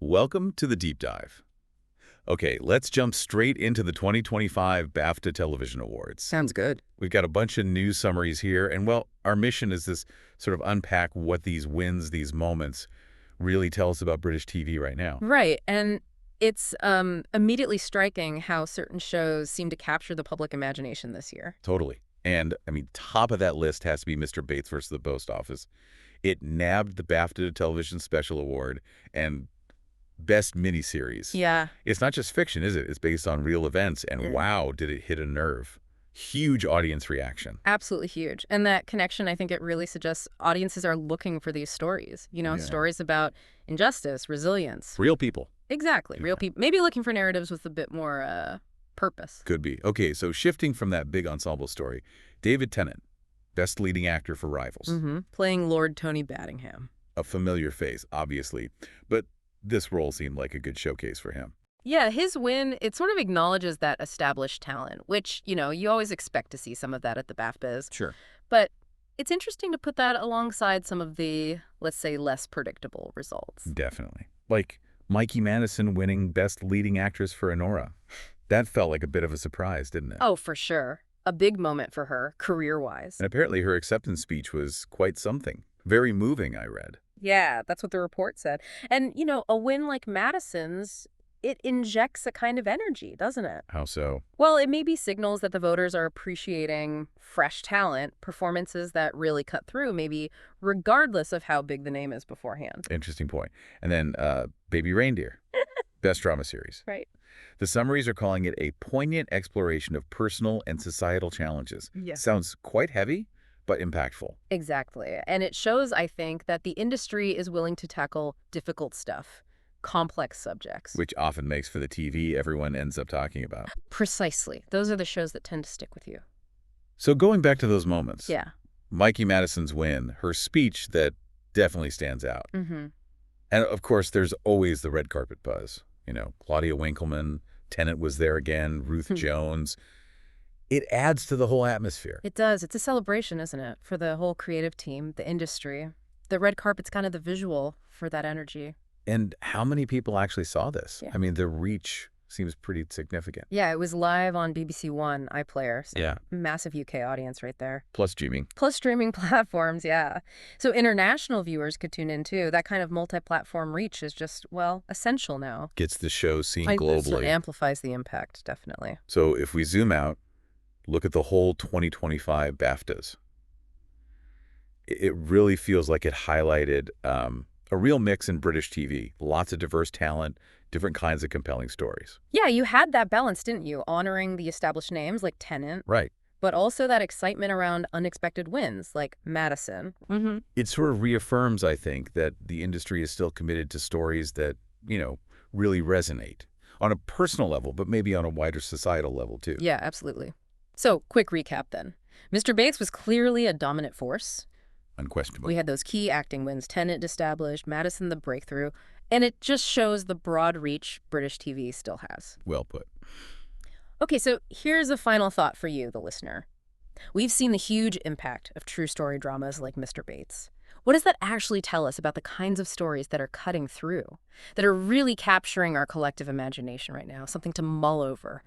Welcome to the deep dive. Okay, let's jump straight into the 2025 BAFTA Television Awards. Sounds good. We've got a bunch of news summaries here, and well, our mission is this sort of unpack what these wins, these moments, really tell us about British TV right now. Right, and it's immediately striking how certain shows seem to capture the public imagination this year. Totally. And, I mean, top of that list has to be Mr. Bates versus the Post Office. It nabbed the BAFTA Television Special Award and Best Miniseries. Yeah. It's not just fiction, is it? It's based on real events, and wow, did it hit a nerve. Huge audience reaction. Absolutely huge. And that connection, I think it really suggests audiences are looking for these stories, stories about injustice, resilience. Real people. Exactly, real people. Maybe looking for narratives with a bit more purpose. Could be. Okay, so shifting from that big ensemble story, David Tennant, Best Leading Actor for Rivals. Playing Lord Tony Battingham. A familiar face, obviously, but this role seemed like a good showcase for him. Yeah, his win, it sort of acknowledges that established talent, which, you always expect to see some of that at the BAFTAs. Sure. But it's interesting to put that alongside some of the, let's say, less predictable results. Definitely. Like Mikey Madison winning Best Leading Actress for Anora. That felt like a bit of a surprise, didn't it? Oh, for sure. A big moment for her, career-wise. And apparently her acceptance speech was quite something. Very moving, I read. Yeah, that's what the report said. And, a win like Madison's, it injects a kind of energy, doesn't it? How so? Well, it maybe signals that the voters are appreciating fresh talent, performances that really cut through, maybe regardless of how big the name is beforehand. Interesting point. And then Baby Reindeer, Best Drama Series. Right. The summaries are calling it a poignant exploration of personal and societal challenges. Yeah. Sounds quite heavy, but impactful. Exactly. And it shows, I think, that the industry is willing to tackle difficult stuff, complex subjects. Which often makes for the TV everyone ends up talking about. Precisely. Those are the shows that tend to stick with you. So going back to those moments. Yeah. Mikey Madison's win, her speech that definitely stands out. And of course, there's always the red carpet buzz. Claudia Winkleman, Tennant was there again, Ruth Jones. It adds to the whole atmosphere. It does. It's a celebration, isn't it, for the whole creative team, the industry. The red carpet's kind of the visual for that energy. And how many people actually saw this? Yeah. I mean, the reach seems pretty significant. Yeah, it was live on BBC One, iPlayer. So Yeah. Massive UK audience right there. Plus streaming. Plus streaming platforms, yeah. So international viewers could tune in too. That kind of multi-platform reach is just, essential now. Gets the show seen It globally. sort of amplifies the impact, definitely. So if we zoom out, look at the whole 2025 BAFTAs. It really feels like it highlighted a real mix in British TV. Lots of diverse talent, different kinds of compelling stories. Yeah, you had that balance, didn't you? Honoring the established names like Tennant, Right. but also that excitement around unexpected wins like Madison. It sort of reaffirms, I think, that the industry is still committed to stories that, really resonate on a personal level, but maybe on a wider societal level, too. Yeah, absolutely. So, quick recap then. Mr. Bates was clearly a dominant force. Unquestionably. We had those key acting wins, Tennant established, Madison the breakthrough, and it just shows the broad reach British TV still has. Well put. Okay, so here's a final thought for you, the listener. We've seen the huge impact of true story dramas like Mr. Bates. What does that actually tell us about the kinds of stories that are cutting through, that are really capturing our collective imagination right now, something to mull over?